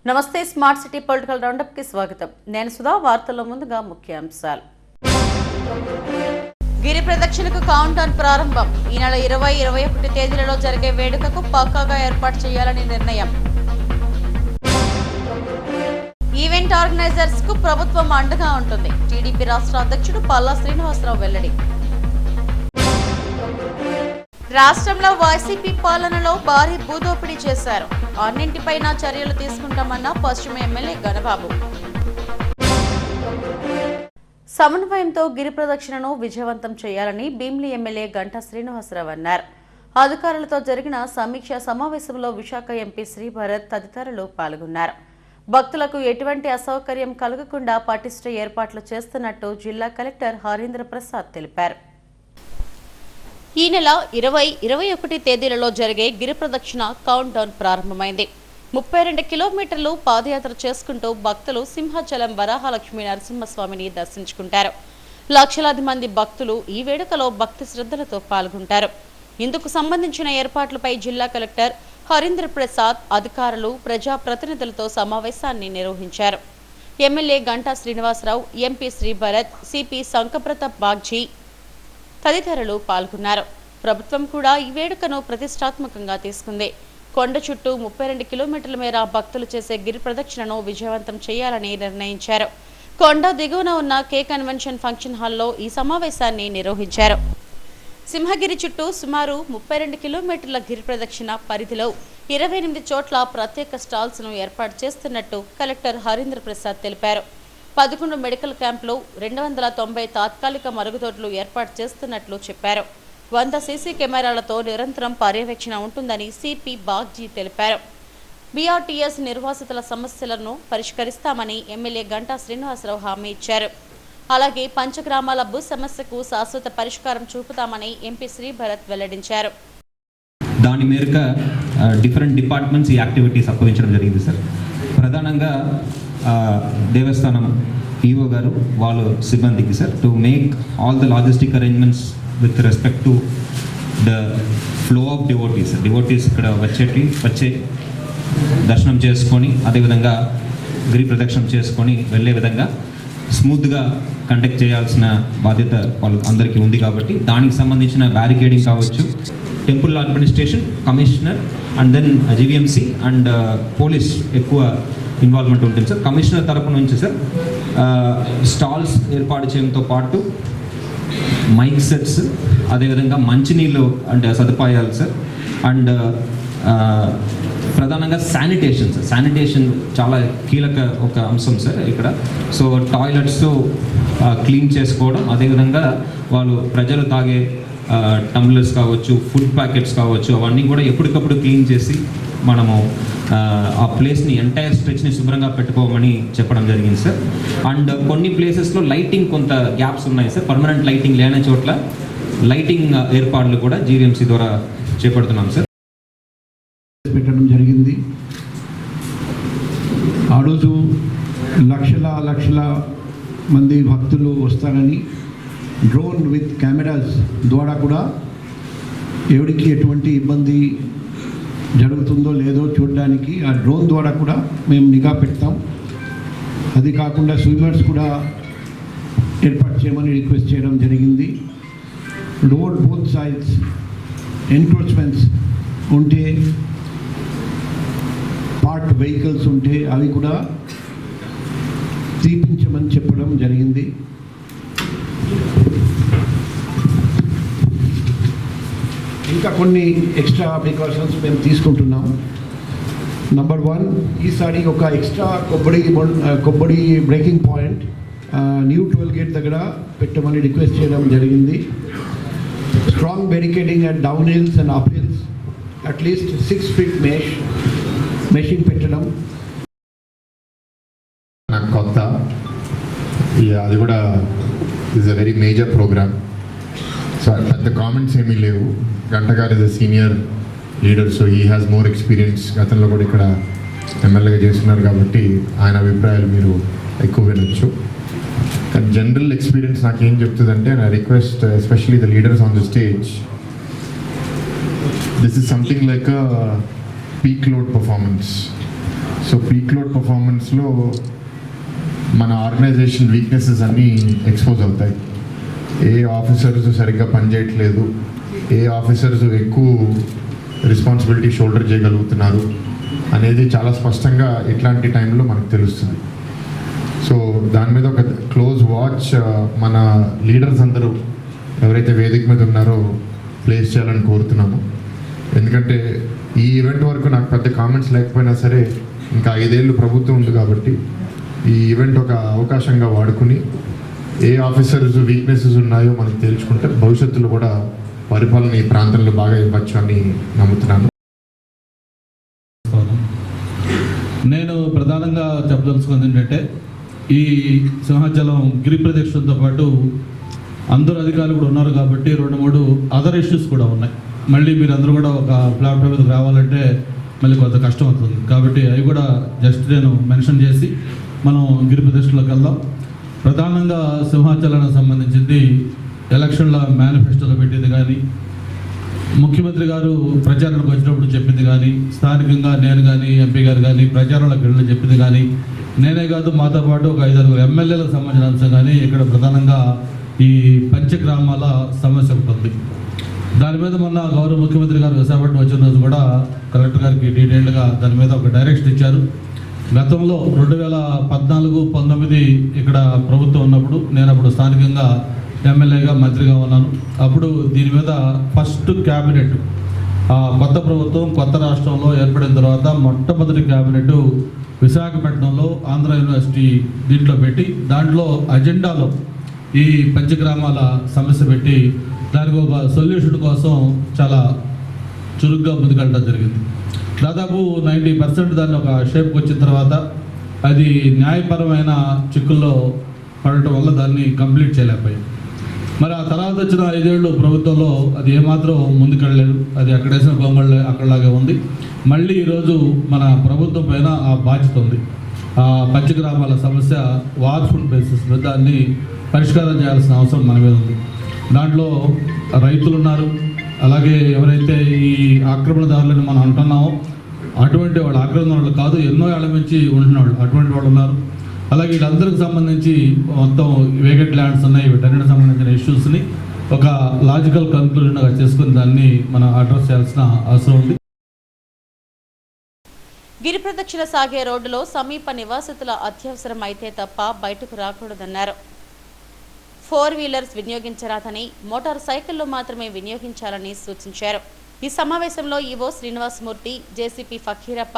నమస్తే smart city political round up కి స్వాగతం. నేను సుధా. వార్తల్లో ముందుగా ముఖ్యాంశాలు. గిరి ప్రదక్షిణకు కౌంట్ డౌన్ ప్రారంభం. ఈ నెల 20-21 తేదీలలో జరిగే వేడుకకు పక్కాగా ఏర్పాటు చేయాలని నిర్ణయం. ఈవెంట్ ఆర్గనైజర్స్ కు ప్రభుత్వం అండగా ఉంటుంది. టీడీపీ రాష్ట్ర అధ్యక్షుడు పల్లా శ్రీనివాసరావు వెల్లడి. రాష్ట్రంలో వైసీపీ పాలనలో భారీ భూదోపిడీ చేశారు. అన్నింటిపైన చర్యలు తీసుకుంటామన్న పశ్చిమ ఎమ్మెల్యే గణబాబు. సమన్వయంతో గిరి ప్రదక్షిణను విజయవంతం చేయాలని భీమిలి ఎమ్మెల్యే గంటా శ్రీనివాసరావు అన్నారు. అధికారులతో జరిగిన సమీక్ష సమావేశంలో విశాఖ ఎంపీ శ్రీభరత్ తదితరులు పాల్గొన్నారు. భక్తులకు ఎటువంటి అసౌకర్యం కలగకుండా పటిష్ట ఏర్పాట్లు చేస్తున్నట్టు జిల్లా కలెక్టర్ హరీంద్ర ప్రసాద్ తెలిపారు. ఈ నెల 20-21 తేదీలలో జరిగే గిరి ప్రదక్షిణ కౌంట్ డౌన్ ప్రారంభమైంది. 32 కిలోమీటర్లు పాదయాత్ర చేసుకుంటూ భక్తులు సింహాచలం వరాహలక్ష్మీ నరసింహస్వామిని దర్శించుకుంటారు. లక్షలాది మంది భక్తులు ఈ వేడుకలో భక్తి శ్రద్ధలతో పాల్గొంటారు. ఇందుకు సంబంధించిన ఏర్పాట్లపై జిల్లా కలెక్టర్ హరీంద్ర ప్రసాద్ అధికారులు ప్రజాప్రతినిధులతో సమావేశాన్ని నిర్వహించారు. MLA Ganta Srinivasarao, MP Sribharat, CP Shankhabrata Bagchi తదితరులు పాల్గొన్నారు. ప్రభుత్వం కూడా ఈ వేడుకను ప్రతిష్టాత్మకంగా తీసుకుంది. కొండ చుట్టూ 32 కిలోమీటర్ల మేర భక్తులు చేసే గిరి ప్రదక్షిణను విజయవంతం చేయాలని నిర్ణయించారు. కొండ దిగువన ఉన్న కే కన్వెన్షన్ ఫంక్షన్ హాల్లో ఈ సమావేశాన్ని నిర్వహించారు. సింహగిరి చుట్టూ సుమారు 32 కిలోమీటర్ల గిరి ప్రదక్షిణ పరిధిలో 28 చోట్ల ప్రత్యేక స్టాల్స్ ను ఏర్పాటు చేస్తున్నట్టు కలెక్టర్ హరీంద్ర ప్రసాద్ తెలిపారు. 11 మెడికల్ క్యాంపులు, 290 తాత్కాలిక మరుగుదొడ్లు ఏర్పాటు చేస్తున్నట్లు చెప్పారు. 100 సీసీ కెమెరాలతో నిరంతరం పర్యవేక్షణ ఉంటుందని సిపి బాగ్జీ తెలిపారు. బీఆర్టీఎస్ నిర్వాసితుల సమస్యలను పరిష్కరిస్తామని ఎమ్మెల్యే గంటా శ్రీనివాసరావు హామీ ఇచ్చారు. అలాగే పంచగ్రామాల భూ సమస్యకు శాశ్వత పరిష్కారం చూపుతామని ఎంపీ శ్రీభరత్ వెల్లడించారు. దాని మేరకు డిఫరెంట్ డిపార్ట్మెంట్స్ ఈ యాక్టివిటీస్ అప్పగించడం జరిగింది సార్. ప్రధానంగా దేవస్థానం ఈఓ గారు వాళ్ళ సిబ్బందికి sir to make all the logistic arrangements with respect to the flow of devotees ఇక్కడ వచ్చే దర్శనం చేసుకొని అదేవిధంగా గిరి ప్రదక్షిణం చేసుకొని వెళ్ళే విధంగా స్మూత్గా కండక్ట్ చేయాల్సిన బాధ్యత వాళ్ళ అందరికీ ఉంది. కాబట్టి దానికి సంబంధించిన బ్యారికేడింగ్ కావచ్చు, temple administration, commissioner and then GVMC and police ఎక్కువ ఇన్వాల్వ్మెంట్ ఉంటుంది సార్. కమిషనర్ తరపు నుంచి సార్ స్టాల్స్ ఏర్పాటు చేయడంతో పాటు మైక్ సెట్స్, అదేవిధంగా మంచినీళ్ళు అంటే సదుపాయాలు సార్, అండ్ ప్రధానంగా శానిటేషన్ చాలా కీలక ఒక అంశం సార్ ఇక్కడ. సో టాయిలెట్స్ క్లీన్ చేసుకోవడం, అదేవిధంగా వాళ్ళు ప్రజలు తాగే టంబ్లర్స్ కావచ్చు, ఫుడ్ ప్యాకెట్స్ కావచ్చు, అవన్నీ కూడా ఎప్పటికప్పుడు క్లీన్ చేసి మనము ఆ ప్లేస్ని ఎంటైర్ స్ట్రెచ్ని శుభ్రంగా పెట్టుకోమని చెప్పడం జరిగింది సార్. అండ్ కొన్ని ప్లేసెస్లో లైటింగ్ కొంత గ్యాప్స్ ఉన్నాయి సార్. పర్మనెంట్ లైటింగ్ లేని చోట్ల లైటింగ్ ఏర్పాట్లు కూడా జీవీఎంసీ ద్వారా చేపడుతున్నాం సార్. పెట్టడం జరిగింది. ఆ రోజు లక్షల మంది భక్తులు వస్తారని డ్రోన్ విత్ కెమెరాస్ ద్వారా కూడా ఎవరికి ఎటువంటి ఇబ్బంది జరుగుతుందో లేదో చూడడానికి ఆ డ్రోన్ ద్వారా కూడా మేము నిఘా పెడతాం. అది కాకుండా స్విమ్మర్స్ కూడా ఏర్పాటు చేయమని రిక్వెస్ట్ చేయడం జరిగింది. రోడ్ బోత్ సైడ్స్ ఎన్క్రోచ్మెంట్స్ ఉంటే, పార్ట్ వెహికల్స్ ఉంటే అవి కూడా తీపించమని చెప్పడం జరిగింది. ఇంకా కొన్ని ఎక్స్ట్రా ప్రికాషన్స్ మేము తీసుకుంటున్నాం. నంబర్ 1, ఈసారి ఒక ఎక్స్ట్రా కొబ్బరి breaking point new toll gate దగ్గర పెట్టమని రిక్వెస్ట్ చేయడం జరిగింది. Strong barricading and down hills and up hills at least 6 feet meshing పెట్టడం. నాకు కొత్త అది కూడా is a very major programme. So పెద్ద కామెంట్స్ ఏమీ లేవు. గంట గారు is a senior leader, so he has more experience. గతంలో కూడా ఇక్కడ ఎమ్మెల్యేగా చేస్తున్నారు కాబట్టి ఆయన అభిప్రాయాలు మీరు ఎక్కువ వినొచ్చు. కానీ జనరల్ ఎక్స్పీరియన్స్ నాకేం చెప్తుందంటే, నా request especially the leaders on the stage, this is something like a peak load performance. So peak load పర్ఫార్మెన్స్లో మన ఆర్గనైజేషన్ వీక్నెసెస్ అన్నీ ఎక్స్పోజ్ అవుతాయి. ఏ ఆఫీసర్స్ సరిగ్గా పనిచేయట్లేదు, ఏ ఆఫీసర్స్ ఎక్కువ రెస్పాన్సిబిలిటీ షోల్డర్ చేయగలుగుతున్నారు అనేది చాలా స్పష్టంగా ఇట్లాంటి టైంలో మనకు తెలుస్తుంది. సో దాని మీద ఒక క్లోజ్ వాచ్ మన లీడర్స్ అందరూ ఎవరైతే వేదిక మీద ఉన్నారో ప్లేస్ చేయాలని కోరుతున్నాము. ఎందుకంటే ఈ ఈవెంట్ వరకు నాకు పెద్ద కామెంట్స్ లేకపోయినా సరే ఇంకా 5 ఏళ్ళు ప్రభుత్వం ఉంది కాబట్టి ఈ ఈవెంట్ ఒక అవకాశంగా వాడుకుని ఏ ఆఫీసర్స్ వీక్నెసెస్ ఉన్నాయో మనకు తేల్చుకుంటే భవిష్యత్తులో కూడా పరిపాలన ఈ ప్రాంతంలో బాగా ఇవ్వచ్చు అని నమ్ముతున్నాను. నేను ప్రధానంగా చెప్పదలుచుకుంది ఏంటంటే ఈ సింహాచలం గిరి ప్రదక్షిణతో పాటు అందరూ అధికారులు కూడా ఉన్నారు కాబట్టి 2-3 అదర్ ఇష్యూస్ కూడా ఉన్నాయి. మళ్ళీ మీరు అందరూ కూడా ఒక ప్లాట్ఫామ్ మీదకి రావాలంటే మళ్ళీ కొంత కష్టం అవుతుంది కాబట్టి అవి కూడా జస్ట్ నేను మెన్షన్ చేసి మనం గిరి ప్రదక్షిణలోకి వెళ్దాం. ప్రధానంగా సింహాచలానికి సంబంధించింది ఎలక్షన్ల మేనిఫెస్టోలో పెట్టింది కానీ, ముఖ్యమంత్రి గారు ప్రచారానికి వచ్చినప్పుడు చెప్పింది కానీ, స్థానికంగా నేను కానీ ఎంపీ గారు కానీ ప్రచారంలోకి వెళ్ళి చెప్పింది కానీ, నేనే కాదు మాతో పాటు ఒక 5-6 ఎమ్మెల్యేలకు సంబంధించిన అంశం కానీ ఇక్కడ ప్రధానంగా ఈ పంచగ్రామాల సమస్య ఉంటుంది. దాని మీద మొన్న గౌరవ ముఖ్యమంత్రి గారు విశాఖపట్నం వచ్చిన రోజు కూడా కలెక్టర్ గారికి డీటెయిల్డ్గా దాని మీద ఒక డైరెక్షన్ ఇచ్చారు. గతంలో 2014-19 ఇక్కడ ప్రభుత్వం ఉన్నప్పుడు నేను అప్పుడు స్థానికంగా ఎమ్మెల్యేగా మంత్రిగా ఉన్నాను. అప్పుడు దీని మీద ఫస్ట్ క్యాబినెట్ కొత్త ప్రభుత్వం కొత్త రాష్ట్రంలో ఏర్పడిన తర్వాత మొట్టమొదటి క్యాబినెట్ విశాఖపట్నంలో ఆంధ్ర యూనివర్సిటీ దీంట్లో పెట్టి దాంట్లో అజెండాలో ఈ పంచగ్రామాల సమస్య పెట్టి దానికి ఒక సొల్యూషన్ కోసం చాలా చురుగ్గా ముందుకెళ్ళడం జరిగింది. దాదాపు 90% దాన్ని ఒక షేప్కి వచ్చిన తర్వాత అది న్యాయపరమైన చిక్కుల్లో పడటం వల్ల దాన్ని కంప్లీట్ చేయలేకపోయాం. మరి ఆ తర్వాత వచ్చిన 5 ఏళ్ళు ప్రభుత్వంలో అది ఏమాత్రం ముందుకెళ్ళలేదు. అది అక్కడేసిన బొమ్మలు అక్కడలాగే ఉంది. మళ్ళీ ఈరోజు మన ప్రభుత్వం పైన ఆ బాధ్యత ఉంది. ఆ పంచగ్రామాల సమస్య వార్ఫుల్ బేసిస్ మీద దాన్ని పరిష్కారం చేయాల్సిన అవసరం మన మీద ఉంది. దాంట్లో రైతులు ఉన్నారు, అలాగే ఎవరైతే ఈ ఆక్రమణదారులని మనం అంటున్నామో అటువంటి వాళ్ళు ఆక్రమణదారులు కాదు, ఎన్నో ఏళ్ళ నుంచి ఉంటున్న వాళ్ళు అటువంటి వాళ్ళు ఉన్నారు. అలాగే వీళ్ళందరికి సంబంధించి మొత్తం వేకెంట్ ల్యాండ్స్ ఉన్నాయి. వీటన్నిటికి సంబంధించిన ఇష్యూస్ని ఒక లాజికల్ కన్క్లూజన్గా చేసుకుని దాన్ని మనం అడ్రస్ చేయాల్సిన అవసరం ఉంది. గిరి ప్రదక్షిణ సాగే రోడ్డులో సమీప నివాసితుల అత్యవసరం అయితే తప్ప బయటకు రాకూడదన్నారు. 4 వీలర్స్ వినియోగించరాదని, మోటార్ సైకిళ్లు మాత్రమే వినియోగించాలని సూచించారు. ఈ సమావేశంలో EO Srinivasamurthy, JCP Fakirappa,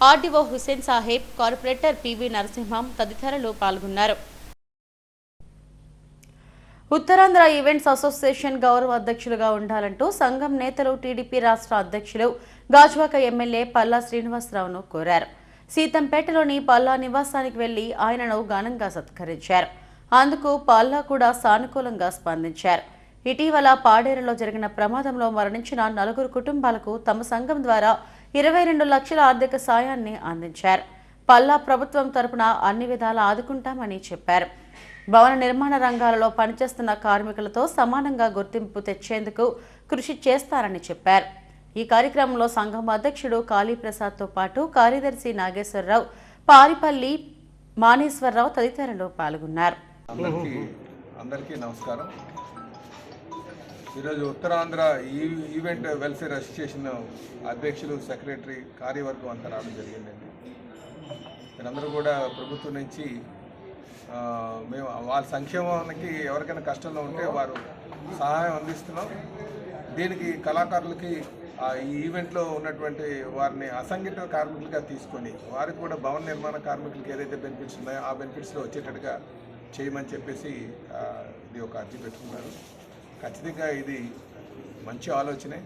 RDO Hussain Saheb, corporator PV Narasimham తదితరులు పాల్గొన్నారు. ఉత్తరాంధ్ర ఈవెంట్స్ అసోసియేషన్ గౌరవ అధ్యక్షులుగా ఉండాలంటూ సంఘం నేతలు టీడీపీ రాష్ట్ర అధ్యక్షులు గాజువాక ఎమ్మెల్యే పల్లా శ్రీనివాసరావును కోరారు. సీతంపేటలోని పల్లా నివాసానికి వెళ్లి ఆయనను ఘనంగా సత్కరించారు. అందుకు పల్లా కూడా సానుకూలంగా స్పందించారు. ఇటీవల పాడేరులో జరిగిన ప్రమాదంలో మరణించిన 4 కుటుంబాలకు తమ సంఘం ద్వారా 22 లక్షల ఆర్థిక సాయాన్ని అందించారు. పల్లా ప్రభుత్వం తరపున అన్ని విధాలా ఆదుకుంటామని చెప్పారు. భవన నిర్మాణ రంగాలలో పనిచేస్తున్న కార్మికులతో సమానంగా గుర్తింపు తెచ్చేందుకు కృషి చేస్తారని చెప్పారు. ఈ కార్యక్రమంలో సంఘం అధ్యక్షుడు కాళీప్రసాద్తో పాటు కార్యదర్శి నాగేశ్వరరావు, పారిపల్లి మానేశ్వరరావు తదితరులు పాల్గొన్నారు. అందరికీ నమస్కారం. ఈరోజు ఉత్తరాంధ్ర ఈవెంట్ వెల్ఫేర్ అసోసియేషన్ అధ్యక్షులు, సెక్రటరీ, కార్యవర్గం అంతా రావడం జరిగిందండి. మీరందరూ కూడా ప్రభుత్వం నుంచి మేము వాళ్ళ సంక్షేమానికి ఎవరికైనా కష్టంలో ఉంటే వారు సహాయం అందిస్తున్నాం. దీనికి కళాకారులకి ఈ ఈవెంట్లో ఉన్నటువంటి వారిని అసంఘటిత కార్మికులుగా తీసుకొని వారికి కూడా భవన నిర్మాణ కార్మికులకి ఏదైతే బెనిఫిట్స్ ఉన్నాయో ఆ బెనిఫిట్స్లో వచ్చేటట్టుగా చేయమని చెప్పేసి ఇది ఒక అర్జీ పెట్టుకున్నారు. ఖచ్చితంగా ఇది మంచి ఆలోచనే.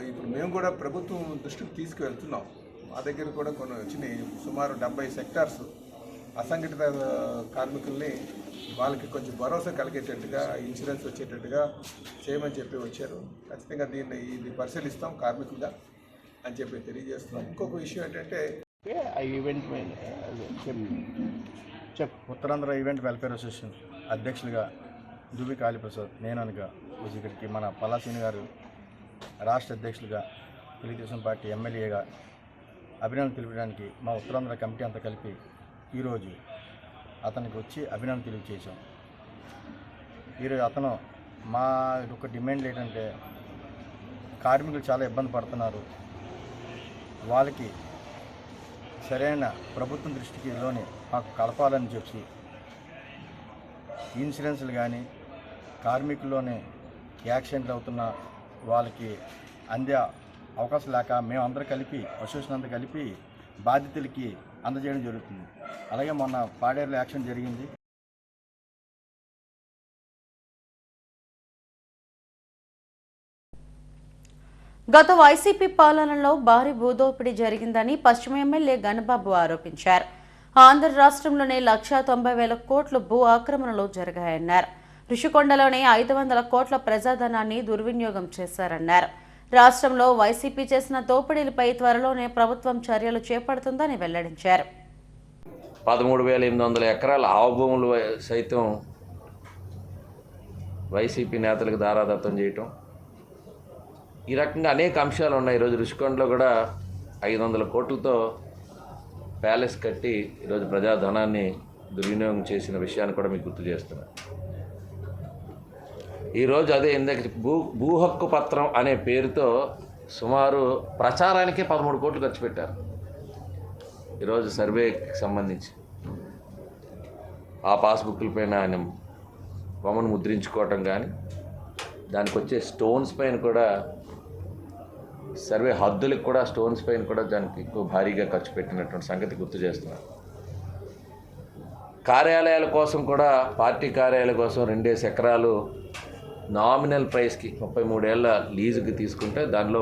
ఇప్పుడు మేము కూడా ప్రభుత్వం దృష్టికి తీసుకువెళ్తున్నాం. మా దగ్గర కూడా కొన్ని వచ్చినాయి. సుమారు 70 సెక్టార్స్ అసంఘటిత కార్మికుల్ని వాళ్ళకి కొంచెం భరోసా కలిగేటట్టుగా, ఇన్సూరెన్స్ వచ్చేటట్టుగా చేయమని చెప్పి వచ్చారు. ఖచ్చితంగా ఇది పరిశీలిస్తాం కార్మికులుగా అని చెప్పి తెలియజేస్తున్నాం. ఇంకొక విషయం ఏంటంటే event Uttarandhra event welfare association అధ్యక్షులుగా దువి కాళీప్రసాద్, నేను అనగా ఇక్కడికి మన పల్లాసీని గారు రాష్ట్ర అధ్యక్షులుగా, తెలుగుదేశం పార్టీ ఎమ్మెల్యేగా, అభినందన తెలియడానికి మా ఉత్తరాంధ్ర కమిటీ అంతా కలిపి ఈరోజు అతనికి వచ్చి అభినందన తెలియజేశాం. ఈరోజు అతను మా యొక్క డిమాండ్ ఏంటంటే కార్మికులు చాలా ఇబ్బంది పడుతున్నారు, వాళ్ళకి సరైన ప్రభుత్వం దృష్టికిలోని మాకు కలపాలని చెప్పి ఇన్సూరెన్స్లు కానీ కార్మికుల్లోనే యాక్సిడెంట్లు అవుతున్న వాళ్ళకి అందే అవకాశం లేక మేమందరం కలిపి అసోసియేషన్ అంతా కలిపి బాధితులకి అందజేయడం జరుగుతుంది. అలాగే మొన్న పాడేరులో యాక్సిడెంట్ జరిగింది. గత వైసీపీ పాలనలో భారీ భూదోపిడీ జరిగిందని పశ్చిమ ఎమ్మెల్యే గణబాబు ఆరోపించారు. ఆంధ్ర రాష్ట్రంలోనే 1,90,000 కోట్ల భూ ఆక్రమణలు జరిగాయన్నారు. ఋషికొండలోనే 500 కోట్ల ప్రజాధనాన్ని దుర్వినియోగం చేశారన్నారు. రాష్ట్రంలో వైసీపీ చేసిన దోపిడీలపై త్వరలోనే ప్రభుత్వం చర్యలు చేపడుతుందని వెల్లడించారు. 13,800 ఎకరాల ఆవభూములు సైతం వైసీపీ నేతలకు దారాదత్తం చేయటం, ఈ రకంగా అనేక అంశాలు ఉన్నాయి. ఈరోజు ఋషికొండలో కూడా 500 కోట్లతో ప్యాలెస్ కట్టి ఈరోజు ప్రజాధనాన్ని దుర్వినియోగం చేసిన విషయాన్ని కూడా మీకు గుర్తు చేస్తున్నాను. ఈరోజు అదే ఇందాక భూ హక్కు పత్రం అనే పేరుతో సుమారు ప్రచారానికే 13 కోట్లు ఖర్చు పెట్టారు. ఈరోజు సర్వేకి సంబంధించి ఆ పాస్బుక్ల పైన ఆయన బొమ్మను ముద్రించుకోవటం కానీ, దానికి వచ్చే స్టోన్స్ పైన కూడా సర్వే హద్దులకు కూడా స్టోన్స్ పైన కూడా దానికి ఎక్కువ భారీగా ఖర్చు పెట్టినటువంటి సంగతి గుర్తు చేస్తున్నారు. కార్యాలయాల కోసం కూడా పార్టీ కార్యాలయాల కోసం 2 ఎకరాలు నామినల్ ప్రైస్కి 33 ఏళ్ల లీజుకి తీసుకుంటే దానిలో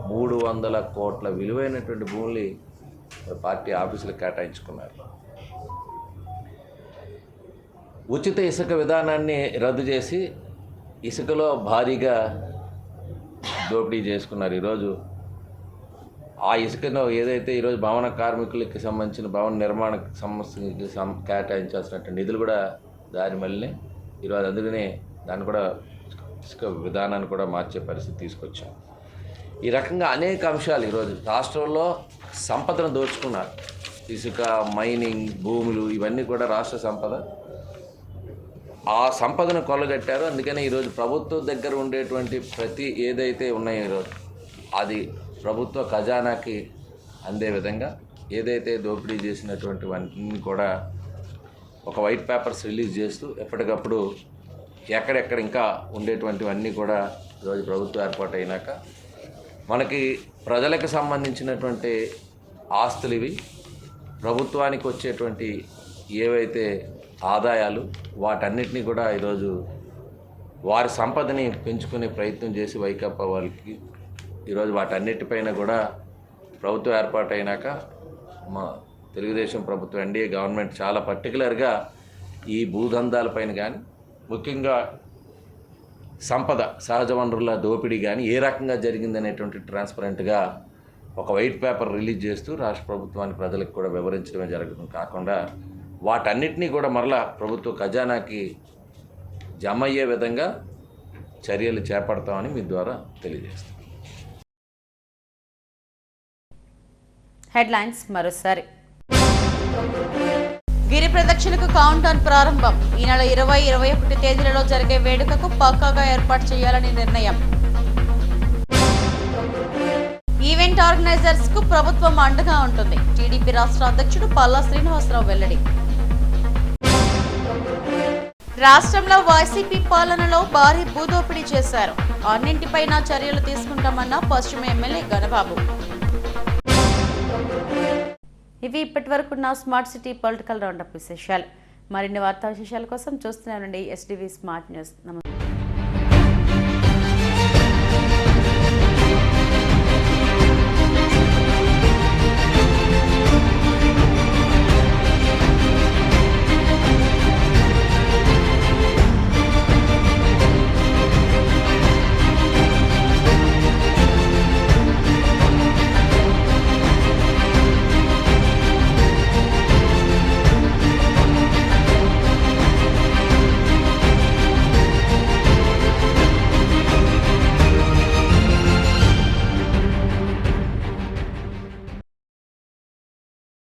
300 కోట్ల విలువైనటువంటి భూములు పార్టీ ఆఫీసులకు కేటాయించుకున్నారు. ఉచిత ఇసుక విధానాన్ని రద్దు చేసి ఇసుకలో భారీగా దోపిడీ చేసుకున్నారు. ఈరోజు ఆ ఇసుకను ఏదైతే ఈరోజు భవన కార్మికులకి సంబంధించిన భవన నిర్మాణ సంస్థకి కేటాయించాల్సినటువంటి నిధులు కూడా దారి మళ్ళీ ఈరోజు అందుకనే దాన్ని కూడా ఇసుక విధానాన్ని కూడా మార్చే పరిస్థితి తీసుకొచ్చాం. ఈ రకంగా అనేక అంశాలు ఈరోజు రాష్ట్రంలో సంపదను దోచుకున్నారు. ఇసుక, మైనింగ్, భూములు ఇవన్నీ కూడా రాష్ట్ర సంపద. ఆ సంపదను కొల్లగట్టారు. అందుకనే ఈరోజు ప్రభుత్వం దగ్గర ఉండేటువంటి ప్రతి ఏదైతే ఉన్నాయో ఈరోజు అది ప్రభుత్వ ఖజానాకి అందే విధంగా ఏదైతే దోపిడీ చేసినటువంటివన్నీ కూడా ఒక వైట్ పేపర్స్ రిలీజ్ చేస్తూ ఎప్పటికప్పుడు ఎక్కడెక్కడ ఇంకా ఉండేటువంటివన్నీ కూడా ఈరోజు ప్రభుత్వం ఏర్పాటు అయినాక మనకి ప్రజలకు సంబంధించినటువంటి ఆస్తులు ఇవి. ప్రభుత్వానికి వచ్చేటువంటి ఏవైతే ఆదాయాలు వాటన్నిటినీ కూడా ఈరోజు వారి సంపదని పెంచుకునే ప్రయత్నం చేసి వైకాపా వాళ్ళకి ఈరోజు వాటన్నిటిపైన కూడా ప్రభుత్వం ఏర్పాటు అయినాక మా తెలుగుదేశం ప్రభుత్వం ఎన్డీఏ గవర్నమెంట్ చాలా పర్టికులర్గా ఈ భూదందాలపైన కానీ ముఖ్యంగా సంపద సహజ వనరుల దోపిడీ కానీ ఏ రకంగా జరిగిందనేటువంటి ట్రాన్స్పరెంట్గా ఒక వైట్ పేపర్ రిలీజ్ చేస్తూ రాష్ట్ర ప్రభుత్వానికి ప్రజలకు కూడా వివరించడమే జరుగుతుంది. కాకుండా వాటన్నిటినీ కూడా మరలా ప్రభుత్వ ఖజానాకి జమ అయ్యే విధంగా చర్యలు చేపడతామని మీ ద్వారా తెలియజేస్తాం. హెడ్లైన్స్ మరోసారి. గిరి ప్రదక్షిణకు కౌంట్ డౌన్ ప్రారంభం. ఈ నెల 20, 21 తేదీలలో జరిగే వేడుకకు పక్కాగా ఏర్పాటు చేయాలని నిర్ణయం. ఈవెంట్ ఆర్గనైజర్స్ కు ప్రభుత్వం అండగా ఉంటుంది. టీడీపీ రాష్ట్ర అధ్యక్షుడు పల్లా శ్రీనివాసరావు వెల్లడి. రాష్ట్రంలో వైసీపీ పాలనలో భారీ భూదోపిడీ చేశారు. అన్నింటిపైన చర్యలు తీసుకుంటామన్న పశ్చిమ ఎమ్మెల్యే గణబాబు. ఇవి ఇప్పటివరకు నా స్మార్ట్ సిటీ పొలిటికల్ రౌండప్ విశేషాలు. మరిన్ని వార్తా విశేషాల కోసం చూస్తూనే ఉండండి SDV స్మార్ట్ న్యూస్. నమస్తే.